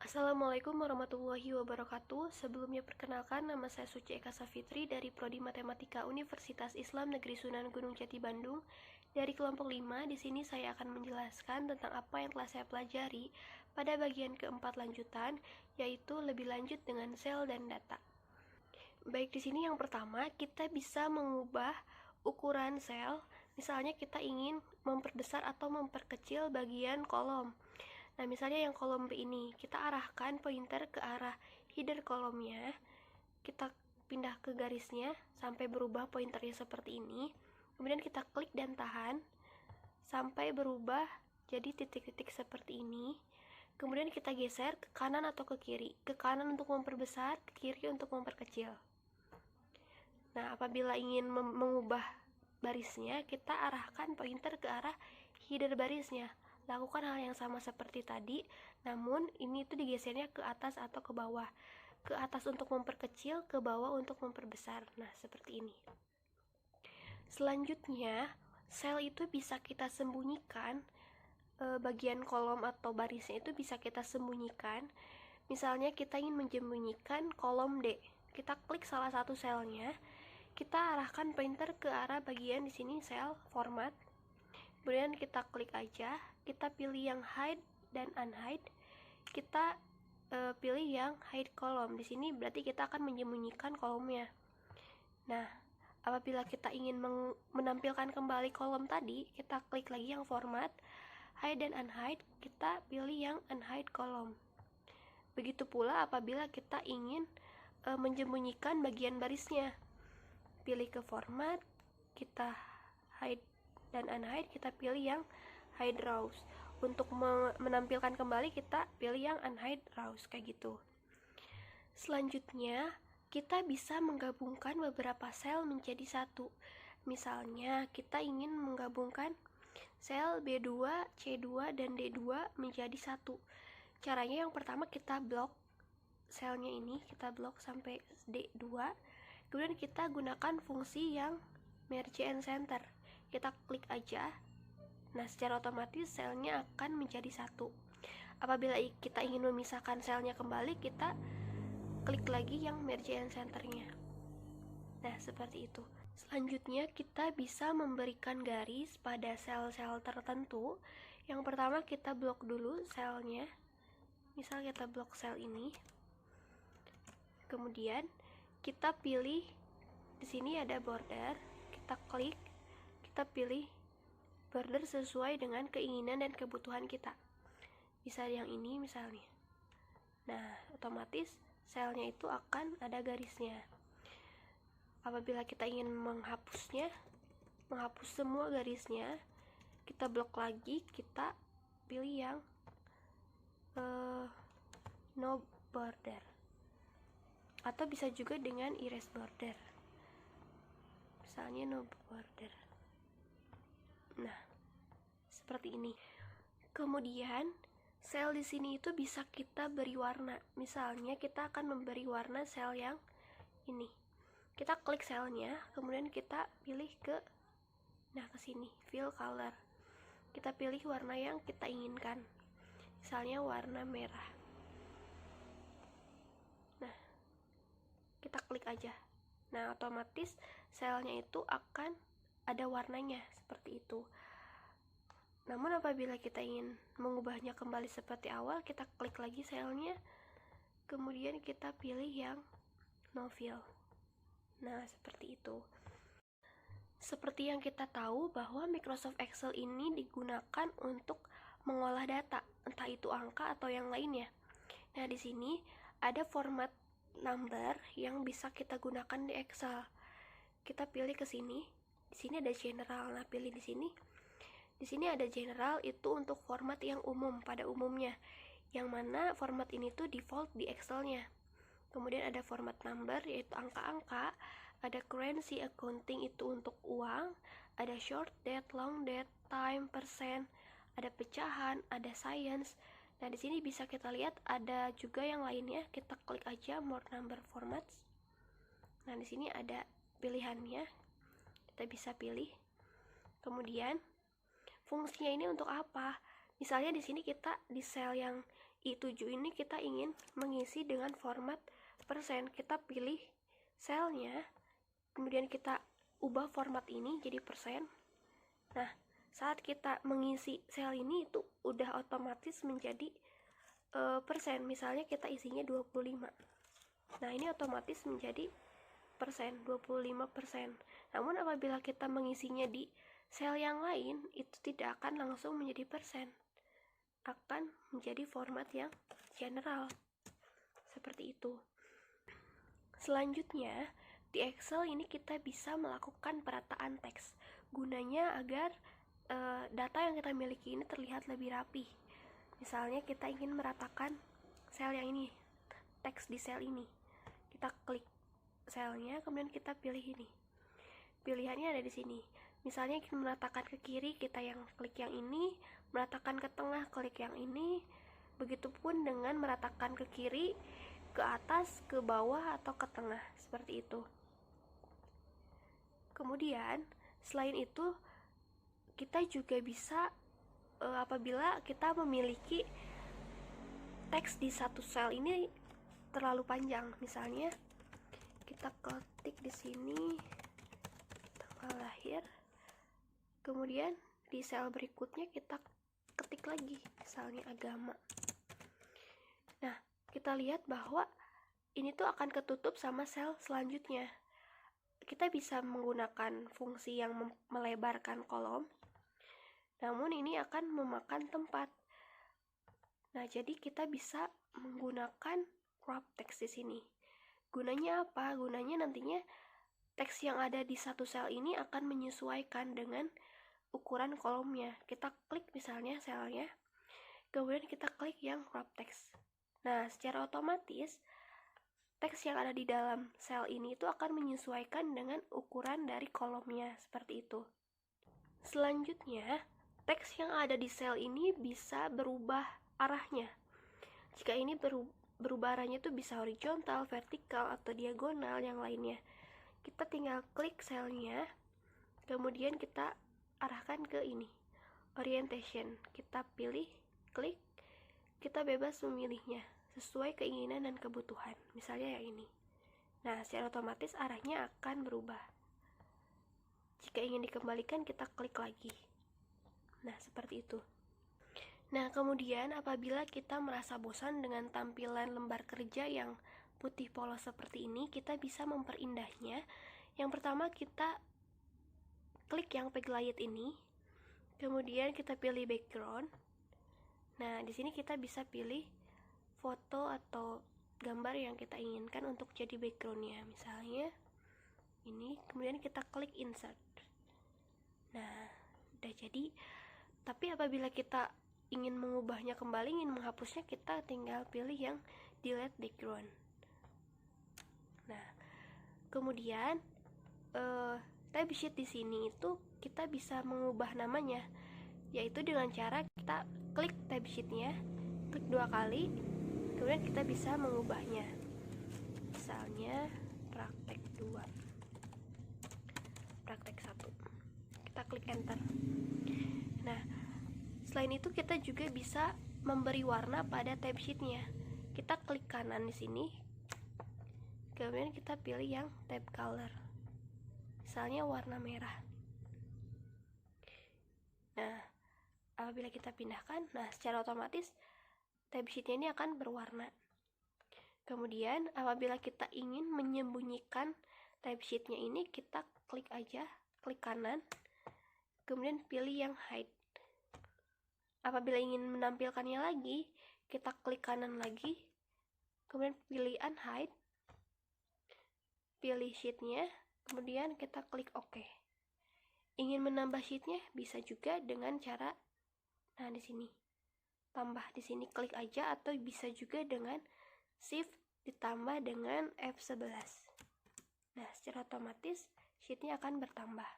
Assalamualaikum warahmatullahi wabarakatuh. Sebelumnya perkenalkan, nama saya Suci Eka Safitri dari Prodi Matematika Universitas Islam Negeri Sunan Gunung Jati Bandung. Dari kelompok 5, di sini saya akan menjelaskan tentang apa yang telah saya pelajari pada bagian keempat lanjutan, yaitu lebih lanjut dengan sel dan data. Baik, di sini yang pertama, kita bisa mengubah ukuran sel. Misalnya kita ingin memperbesar atau memperkecil bagian kolom. Nah, misalnya yang kolom B ini, kita arahkan pointer ke arah header kolomnya, kita pindah ke garisnya sampai berubah pointernya seperti ini. Kemudian kita klik dan tahan sampai berubah jadi titik-titik seperti ini. Kemudian kita geser ke kanan atau ke kiri. Ke kanan untuk memperbesar, ke kiri untuk memperkecil. Nah, apabila ingin mengubah barisnya, kita arahkan pointer ke arah header barisnya. Lakukan hal yang sama seperti tadi, namun ini tuh digesernya ke atas atau ke bawah. Ke atas untuk memperkecil, ke bawah untuk memperbesar. Nah, seperti ini. Selanjutnya, sel itu bisa kita sembunyikan, bagian kolom atau barisnya itu bisa kita sembunyikan. Misalnya kita ingin menyembunyikan kolom D. Kita klik salah satu selnya, kita arahkan pointer ke arah bagian di sini sel format. Kemudian kita klik aja, kita pilih yang hide dan unhide. Kita pilih yang hide kolom. Di sini berarti kita akan menyembunyikan kolomnya. Nah, apabila kita ingin menampilkan kembali kolom tadi, kita klik lagi yang format, hide dan unhide, kita pilih yang unhide kolom. Begitu pula apabila kita ingin menyembunyikan bagian barisnya. Pilih ke format, kita hide dan unhide, kita pilih yang hide rows. Untuk menampilkan kembali, kita pilih yang unhide rows, kayak gitu. Selanjutnya, kita bisa menggabungkan beberapa sel menjadi satu. Misalnya, kita ingin menggabungkan sel B2, C2, dan D2 menjadi satu. Caranya yang pertama kita blok selnya ini, kita blok sampai D2. Kemudian kita gunakan fungsi yang merge and center. Kita klik aja. Nah, secara otomatis selnya akan menjadi satu. Apabila kita ingin memisahkan selnya kembali, kita klik lagi yang merge and centernya. Nah, seperti itu. Selanjutnya, kita bisa memberikan garis pada sel-sel tertentu. Yang pertama, kita blok dulu selnya. Misal kita blok sel ini. Kemudian, kita pilih di sini ada border. Kita klik, kita pilih border sesuai dengan keinginan dan kebutuhan kita. Bisa yang ini misalnya. Nah, otomatis selnya itu akan ada garisnya. Apabila kita ingin menghapusnya, menghapus semua garisnya, kita blok lagi, kita pilih yang no border. Atau bisa juga dengan erase border. Misalnya no border. Nah, seperti ini. Kemudian sel di sini itu bisa kita beri warna. Misalnya kita akan memberi warna sel yang ini. Kita klik selnya, kemudian kita pilih ke sini, fill color. Kita pilih warna yang kita inginkan. Misalnya warna merah. Nah, kita klik aja. Nah, otomatis selnya itu akan ada warnanya seperti itu. Namun apabila kita ingin mengubahnya kembali seperti awal, kita klik lagi selnya, kemudian kita pilih yang no fill. Nah, seperti itu. Seperti yang kita tahu bahwa Microsoft Excel ini digunakan untuk mengolah data, entah itu angka atau yang lainnya. Nah, di sini ada format number yang bisa kita gunakan di Excel. Kita pilih ke sini. Di sini ada general. Nah, pilih di sini. Di sini ada general, itu untuk format yang umum pada umumnya. Yang mana format ini tuh default di Excel-nya. Kemudian ada format number, yaitu angka-angka. Ada currency accounting, itu untuk uang. Ada short date, long date, time, persen. Ada pecahan, ada science. Nah, di sini bisa kita lihat ada juga yang lainnya. Kita klik aja more number formats. Nah, di sini ada pilihannya. Kita bisa pilih. Kemudian fungsinya ini untuk apa? Misalnya di sini kita di sel yang I7 ini kita ingin mengisi dengan format persen. Kita pilih selnya, kemudian kita ubah format ini jadi persen. Nah, saat kita mengisi sel ini itu udah otomatis menjadi persen. Misalnya kita isinya 25. Nah, ini otomatis menjadi persen, 25%. Namun apabila kita mengisinya di sel yang lain, itu tidak akan langsung menjadi persen, akan menjadi format yang general seperti itu. Selanjutnya, di Excel ini kita bisa melakukan perataan teks, gunanya agar data yang kita miliki ini terlihat lebih rapi. Misalnya kita ingin meratakan sel yang ini, teks di sel ini, kita klik selnya, kemudian kita pilih ini. Pilihannya ada di sini. Misalnya kita meratakan ke kiri, kita yang klik yang ini, meratakan ke tengah, klik yang ini. Begitupun dengan meratakan ke kiri, ke atas, ke bawah, atau ke tengah, seperti itu. Kemudian, selain itu, kita juga bisa apabila kita memiliki teks di satu sel ini terlalu panjang, misalnya kita ketik di sini tanggal lahir, kemudian di sel berikutnya kita ketik lagi misalnya agama. Nah, kita lihat bahwa ini tuh akan ketutup sama sel selanjutnya. Kita bisa menggunakan fungsi yang melebarkan kolom, namun ini akan memakan tempat. Nah, jadi kita bisa menggunakan crop text di sini. Gunanya apa? Gunanya nantinya teks yang ada di satu sel ini akan menyesuaikan dengan ukuran kolomnya. Kita klik misalnya selnya, kemudian kita klik yang crop text. Nah, secara otomatis teks yang ada di dalam sel ini itu akan menyesuaikan dengan ukuran dari kolomnya, seperti itu. Selanjutnya, teks yang ada di sel ini bisa berubah arahnya. Jika ini berubah arahnya itu bisa horizontal, vertikal, atau diagonal, yang lainnya. Kita tinggal klik selnya, kemudian kita arahkan ke ini, orientation. Kita pilih, klik, kita bebas memilihnya sesuai keinginan dan kebutuhan. Misalnya yang ini. Nah, secara otomatis arahnya akan berubah. Jika ingin dikembalikan, kita klik lagi. Nah, seperti itu. Nah, kemudian apabila kita merasa bosan dengan tampilan lembar kerja yang putih polos seperti ini, kita bisa memperindahnya. Yang pertama, kita klik yang backlight ini, kemudian kita pilih background. Nah, di sini kita bisa pilih foto atau gambar yang kita inginkan untuk jadi backgroundnya. Misalnya ini, kemudian kita klik insert. Nah, udah jadi. Tapi apabila kita ingin mengubahnya kembali, ingin menghapusnya, kita tinggal pilih yang delete background. Nah, kemudian tab sheet di sini itu kita bisa mengubah namanya, yaitu dengan cara kita klik tab sheetnya, klik 2 kali, kemudian kita bisa mengubahnya. Misalnya praktek 2, praktek 1. Kita klik enter. Nah, selain itu kita juga bisa memberi warna pada tab sheetnya. Kita klik kanan di sini, kemudian kita pilih yang tab color, misalnya warna merah. Nah, apabila kita pindahkan, nah secara otomatis tab sheetnya ini akan berwarna. Kemudian apabila kita ingin menyembunyikan tab sheetnya ini, kita klik aja, klik kanan, kemudian pilih yang hide. Apabila ingin menampilkannya lagi, kita klik kanan lagi, kemudian pilih unhide, pilih sheetnya, kemudian kita klik OK. Ingin menambah sheetnya bisa juga dengan cara, nah di sini, tambah di sini klik aja, atau bisa juga dengan shift ditambah dengan F11. Nah, secara otomatis sheetnya akan bertambah.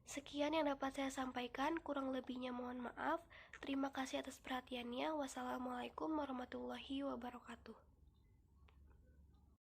Sekian yang dapat saya sampaikan, kurang lebihnya mohon maaf. Terima kasih atas perhatiannya. Wassalamualaikum warahmatullahi wabarakatuh.